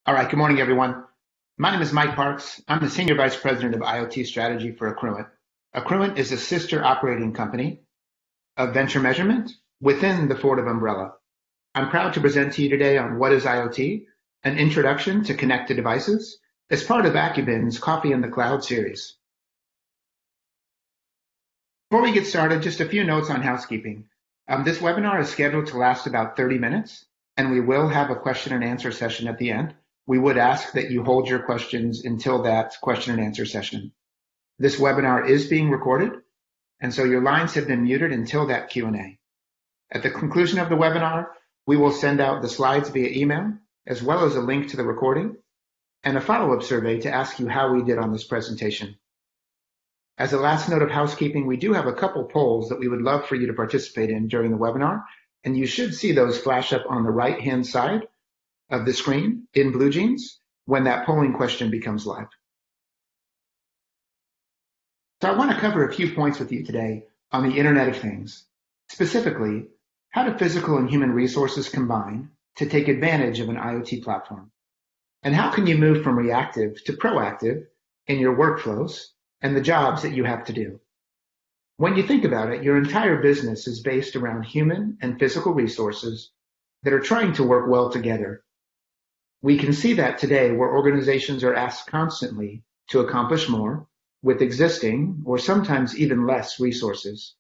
All right, good morning, everyone. My name is Mike Parks. I'm the Senior Vice President of IoT Strategy for Accruent. Accruent is a sister operating company of Venture Measurement within the Fortive umbrella. I'm proud to present to you today on What is IoT, an introduction to connected devices, as part of AccuBin's Coffee in the Cloud series. Before we get started, just a few notes on housekeeping. This webinar is scheduled to last about 30 minutes, and we will have a question and answer session at the end. We would ask that you hold your questions until that question and answer session. This webinar is being recorded, and so your lines have been muted until that Q&A. At the conclusion of the webinar, we will send out the slides via email, as well as a link to the recording, and a follow-up survey to ask you how we did on this presentation. As a last note of housekeeping, we do have a couple polls that we would love for you to participate in during the webinar, and you should see those flash up on the right-hand side of the screen in blue jeans when that polling question becomes live. So I want to cover a few points with you today on the Internet of Things. Specifically, how do physical and human resources combine to take advantage of an IoT platform? And how can you move from reactive to proactive in your workflows and the jobs that you have to do? When you think about it, your entire business is based around human and physical resources that are trying to work well together. We can see that today where organizations are asked constantly to accomplish more with existing or sometimes even less resources.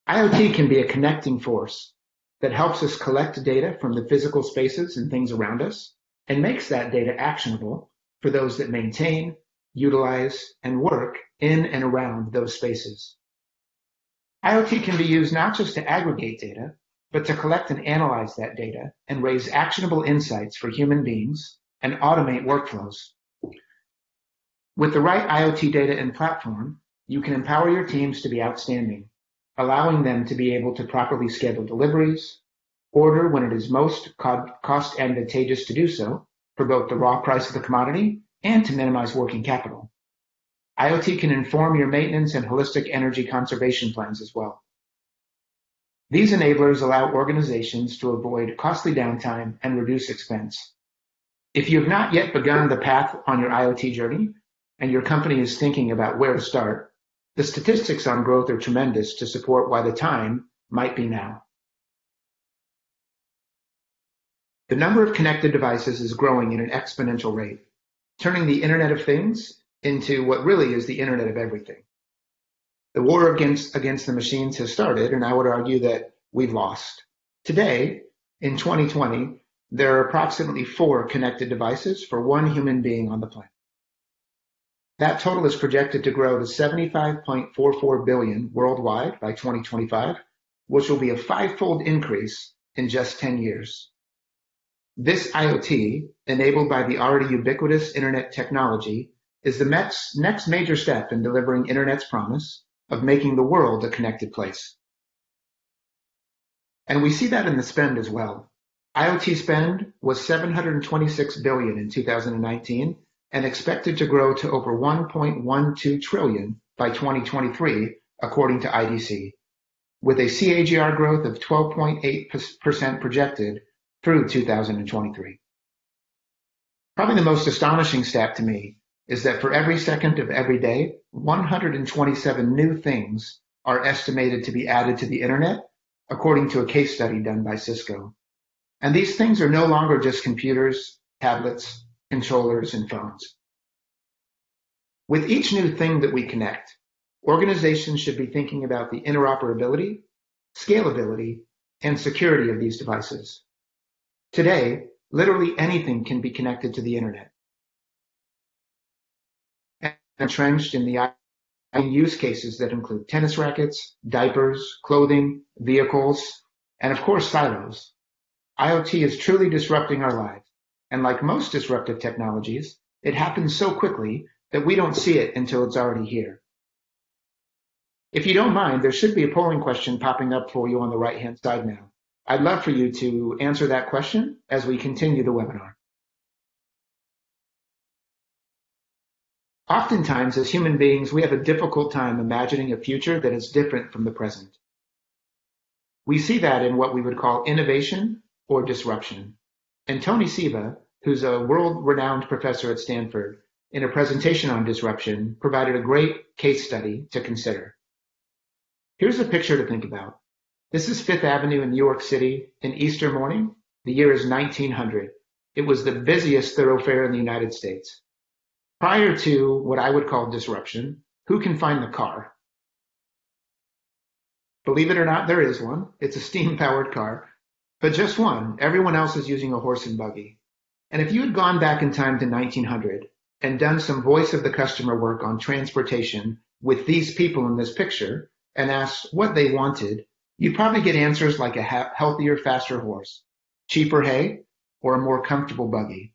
IoT can be a connecting force that helps us collect data from the physical spaces and things around us and makes that data actionable for those that maintain, utilize, and work in and around those spaces. IoT can be used not just to aggregate data, but to collect and analyze that data and raise actionable insights for human beings and automate workflows. With the right IoT data and platform, you can empower your teams to be outstanding, allowing them to be able to properly schedule deliveries, order when it is most cost advantageous to do so for both the raw price of the commodity and to minimize working capital. IoT can inform your maintenance and holistic energy conservation plans as well. These enablers allow organizations to avoid costly downtime and reduce expense. If you have not yet begun the path on your IoT journey and your company is thinking about where to start, the statistics on growth are tremendous to support why the time might be now. The number of connected devices is growing at an exponential rate, turning the Internet of Things into what really is the Internet of Everything. The war against the machines has started, and I would argue that we've lost. Today, in 2020, there are approximately 4 connected devices for 1 human being on the planet. That total is projected to grow to 75.44 billion worldwide by 2025, which will be a 5-fold increase in just 10 years. This IoT, enabled by the already ubiquitous Internet technology, is the next major step in delivering Internet's promise of making the world a connected place. And we see that in the spend as well. IoT spend was $726 billion in 2019 and expected to grow to over $1.12 trillion by 2023, according to IDC, with a CAGR growth of 12.8% projected through 2023. Probably the most astonishing stat to me is that for every second of every day, 127 new things are estimated to be added to the Internet, according to a case study done by Cisco. And these things are no longer just computers, tablets, controllers, and phones. With each new thing that we connect, organizations should be thinking about the interoperability, scalability, and security of these devices. Today, literally anything can be connected to the Internet. Entrenched in the use cases that include tennis rackets, diapers, clothing, vehicles, and of course silos. IoT is truly disrupting our lives, and like most disruptive technologies, it happens so quickly that we don't see it until it's already here. If you don't mind, there should be a polling question popping up for you on the right-hand side now. I'd love for you to answer that question as we continue the webinar. Oftentimes, as human beings, we have a difficult time imagining a future that is different from the present. We see that in what we would call innovation or disruption. And Tony Seba, who's a world-renowned professor at Stanford, in a presentation on disruption, provided a great case study to consider. Here's a picture to think about. This is Fifth Avenue in New York City in Easter morning. The year is 1900. It was the busiest thoroughfare in the United States. Prior to what I would call disruption, who can find the car? Believe it or not, there is one. It's a steam-powered car, but just one. Everyone else is using a horse and buggy. And if you had gone back in time to 1900 and done some voice of the customer work on transportation with these people in this picture and asked what they wanted, you'd probably get answers like a healthier, faster horse, cheaper hay, or a more comfortable buggy.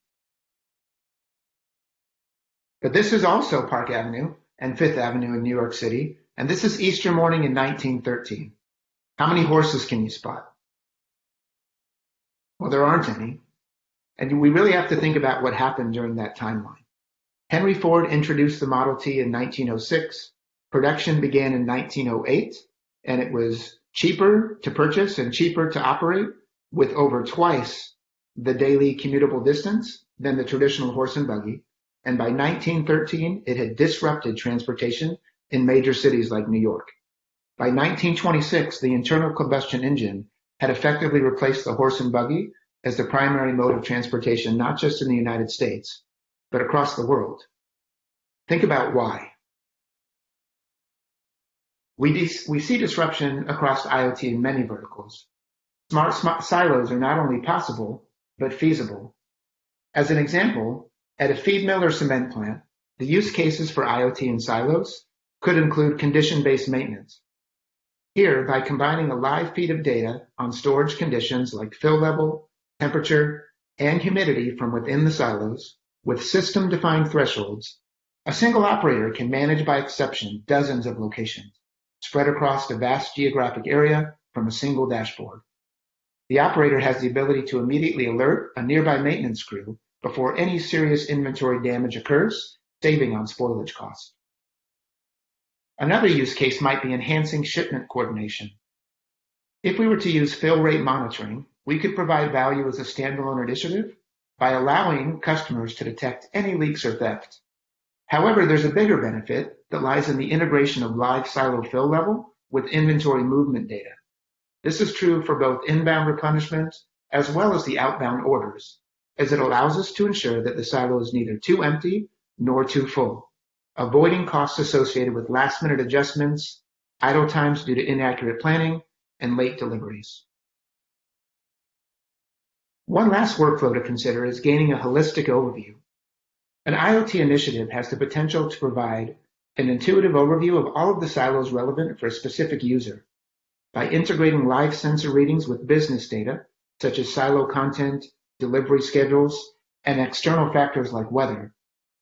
But this is also Park Avenue and Fifth Avenue in New York City, and this is Easter morning in 1913. How many horses can you spot? Well, there aren't any. And we really have to think about what happened during that timeline. Henry Ford introduced the Model T in 1906. Production began in 1908, and it was cheaper to purchase and cheaper to operate with over twice the daily commutable distance than the traditional horse and buggy. And by 1913, it had disrupted transportation in major cities like New York. By 1926, the internal combustion engine had effectively replaced the horse and buggy as the primary mode of transportation, not just in the United States, but across the world. Think about why. We see disruption across IoT in many verticals. Smart silos are not only possible, but feasible. As an example, at a feed mill or cement plant, the use cases for IoT in silos could include condition-based maintenance. Here, by combining a live feed of data on storage conditions like fill level, temperature, and humidity from within the silos with system-defined thresholds, a single operator can manage by exception dozens of locations spread across a vast geographic area from a single dashboard. The operator has the ability to immediately alert a nearby maintenance crew before any serious inventory damage occurs, saving on spoilage costs. Another use case might be enhancing shipment coordination. If we were to use fill rate monitoring, we could provide value as a standalone initiative by allowing customers to detect any leaks or theft. However, there's a bigger benefit that lies in the integration of live silo fill level with inventory movement data. This is true for both inbound replenishment as well as the outbound orders, as it allows us to ensure that the silo is neither too empty nor too full, avoiding costs associated with last-minute adjustments, idle times due to inaccurate planning, and late deliveries. One last workflow to consider is gaining a holistic overview. An IoT initiative has the potential to provide an intuitive overview of all of the silos relevant for a specific user. By integrating live sensor readings with business data, such as silo content, delivery schedules, and external factors like weather,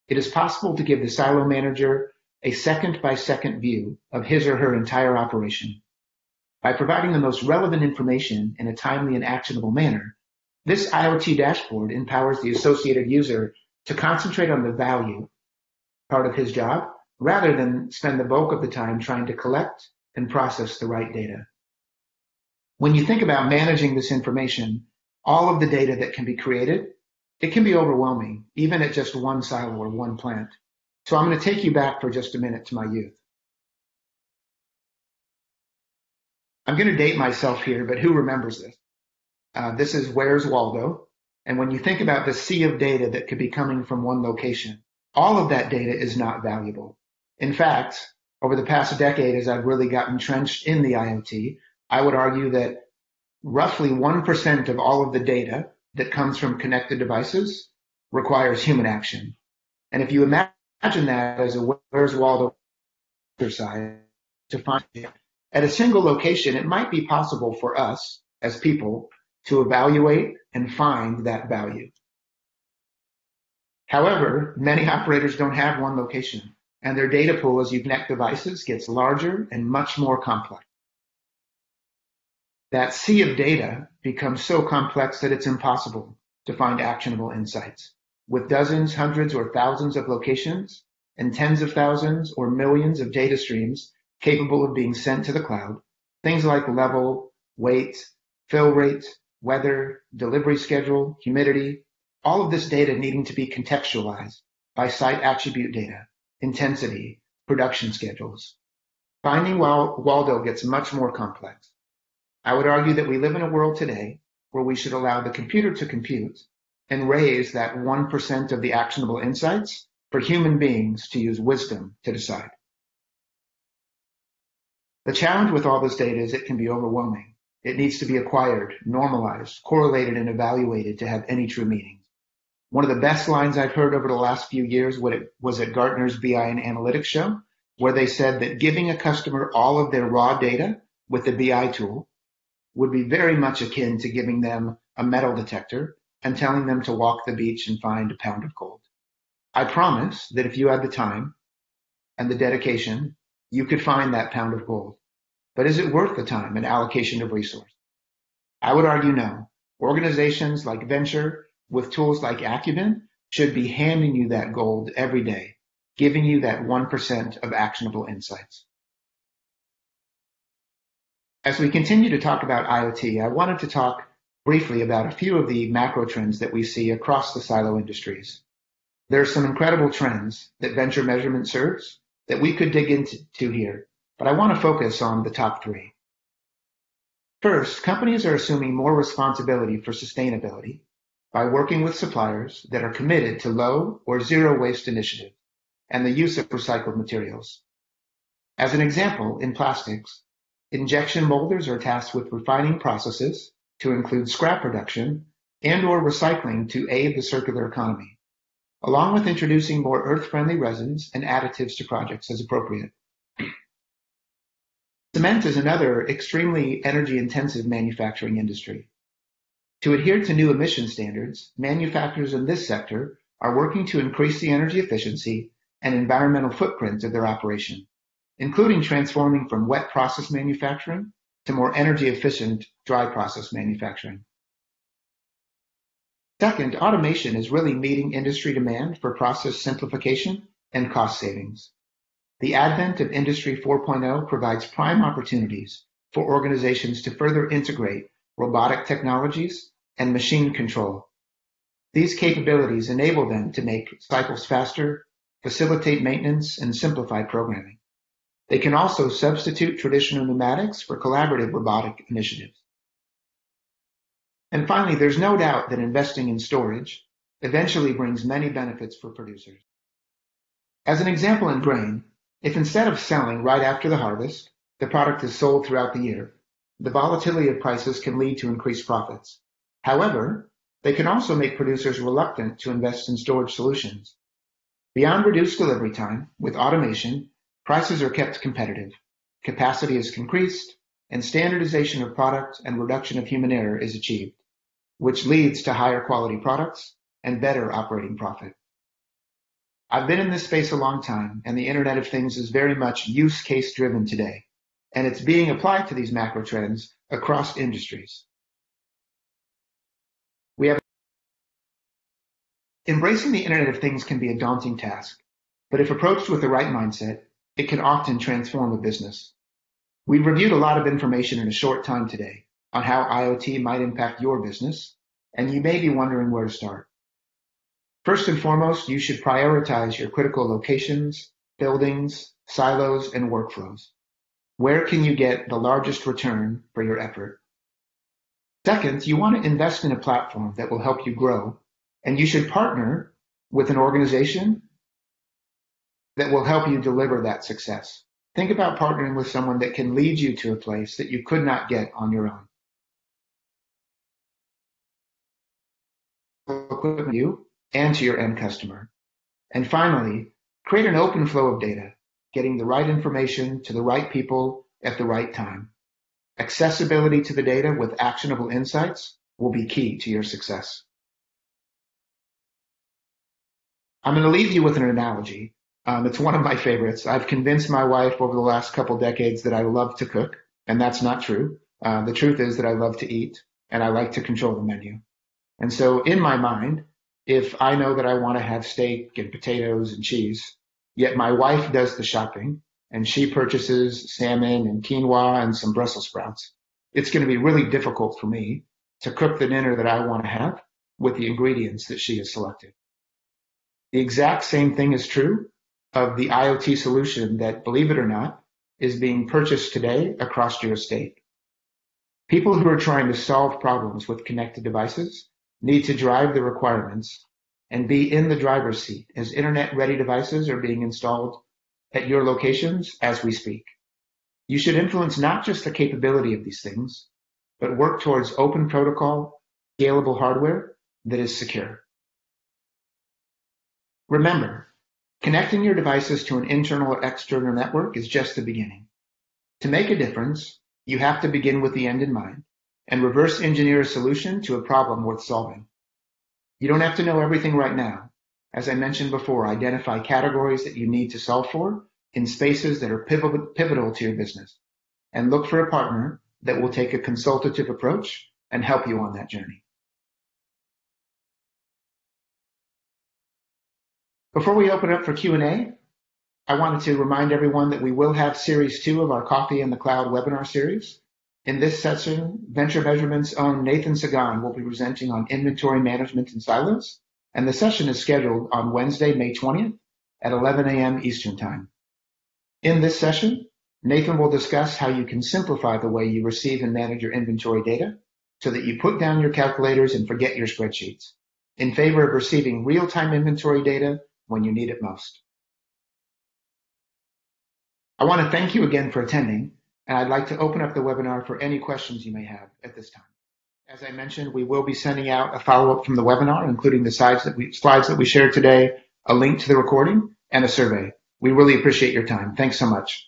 it is possible to give the silo manager a second-by-second view of his or her entire operation. By providing the most relevant information in a timely and actionable manner, this IoT dashboard empowers the associated user to concentrate on the value part of his job rather than spend the bulk of the time trying to collect and process the right data. When you think about managing this information, all of the data that can be created, it can be overwhelming, even at just one silo or one plant. So I'm going to take you back for just a minute to my youth. I'm going to date myself here, but who remembers this? This is Where's Waldo? And when you think about the sea of data that could be coming from one location, all of that data is not valuable. In fact, over the past decade, as I've really gotten entrenched in the IoT, I would argue that roughly 1% of all of the data that comes from connected devices requires human action. And if you imagine that as a Where's Waldo exercise to find it at a single location, it might be possible for us as people to evaluate and find that value. However, many operators don't have one location, and their data pool as you connect devices gets larger and much more complex. That sea of data becomes so complex that it's impossible to find actionable insights. With dozens, hundreds, or thousands of locations and tens of thousands or millions of data streams capable of being sent to the cloud, things like level, weight, fill rate, weather, delivery schedule, humidity, All of this data needing to be contextualized by site attribute data, intensity, production schedules. Finding Waldo gets much more complex. I would argue that we live in a world today where we should allow the computer to compute and raise that 1% of the actionable insights for human beings to use wisdom to decide. The challenge with all this data is it can be overwhelming. It needs to be acquired, normalized, correlated, and evaluated to have any true meaning. One of the best lines I've heard over the last few years was at Gartner's BI and Analytics show, where they said that giving a customer all of their raw data with the BI tool would be very much akin to giving them a metal detector and telling them to walk the beach and find a pound of gold. I promise that if you had the time and the dedication, you could find that pound of gold. But is it worth the time and allocation of resource? I would argue no. Organizations like Venture with tools like AccuBin should be handing you that gold every day, giving you that 1% of actionable insights. As we continue to talk about IoT, I wanted to talk briefly about a few of the macro trends that we see across the silo industries. There are some incredible trends that Venture Measurement serves that we could dig into here, but I want to focus on the top three. First, companies are assuming more responsibility for sustainability by working with suppliers that are committed to low or zero waste initiatives and the use of recycled materials. As an example, in plastics, injection molders are tasked with refining processes to include scrap reduction and/or recycling to aid the circular economy, along with introducing more earth-friendly resins and additives to projects as appropriate. Cement is another extremely energy-intensive manufacturing industry. To adhere to new emission standards, manufacturers in this sector are working to increase the energy efficiency and environmental footprint of their operation, including transforming from wet process manufacturing to more energy-efficient dry process manufacturing. Second, automation is really meeting industry demand for process simplification and cost savings. The advent of Industry 4.0 provides prime opportunities for organizations to further integrate robotic technologies and machine control. These capabilities enable them to make cycles faster, facilitate maintenance, and simplify programming. They can also substitute traditional pneumatics for collaborative robotic initiatives. And finally, there's no doubt that investing in storage eventually brings many benefits for producers. As an example in grain, if instead of selling right after the harvest, the product is sold throughout the year, the volatility of prices can lead to increased profits. However, they can also make producers reluctant to invest in storage solutions. Beyond reduced delivery time, with automation, prices are kept competitive, capacity is increased, and standardization of product and reduction of human error is achieved, which leads to higher quality products and better operating profit. I've been in this space a long time, and the Internet of Things is very much use case driven today, and it's being applied to these macro trends across industries. Embracing the Internet of Things can be a daunting task, but if approached with the right mindset, it can often transform a business. We've reviewed a lot of information in a short time today on how IoT might impact your business, and you may be wondering where to start. First and foremost, you should prioritize your critical locations, buildings, silos, and workflows. Where can you get the largest return for your effort? Second, you want to invest in a platform that will help you grow, and you should partner with an organization that will help you deliver that success. Think about partnering with someone that can lead you to a place that you could not get on your own. Equipment you and to your end customer. And finally, create an open flow of data, getting the right information to the right people at the right time. Accessibility to the data with actionable insights will be key to your success. I'm going to leave you with an analogy. It's one of my favorites. I've convinced my wife over the last couple decades that I love to cook, and that's not true. The truth is that I love to eat, and I like to control the menu. And so in my mind, if I know that I want to have steak and potatoes and cheese, yet my wife does the shopping and she purchases salmon and quinoa and some Brussels sprouts, it's going to be really difficult for me to cook the dinner that I want to have with the ingredients that she has selected. The exact same thing is true of the IoT solution that, believe it or not, is being purchased today across your estate. People who are trying to solve problems with connected devices need to drive the requirements and be in the driver's seat as internet-ready devices are being installed at your locations as we speak. You should influence not just the capability of these things, but work towards open protocol, scalable hardware that is secure. Remember, connecting your devices to an internal or external network is just the beginning. To make a difference, you have to begin with the end in mind and reverse engineer a solution to a problem worth solving. You don't have to know everything right now. As I mentioned before, identify categories that you need to solve for in spaces that are pivotal to your business, and look for a partner that will take a consultative approach and help you on that journey. Before we open up for Q&A, I wanted to remind everyone that we will have Series 2 of our Coffee in the Cloud webinar series. In this session, Venture Measurement's own Nathan Sagan will be presenting on inventory management in silos, and the session is scheduled on Wednesday, May 20th at 11 a.m. Eastern Time. In this session, Nathan will discuss how you can simplify the way you receive and manage your inventory data so that you put down your calculators and forget your spreadsheets in favor of receiving real-time inventory data when you need it most. I want to thank you again for attending, and I'd like to open up the webinar for any questions you may have at this time. As I mentioned, we will be sending out a follow-up from the webinar, including the slides that we shared today, a link to the recording, and a survey. We really appreciate your time. Thanks so much.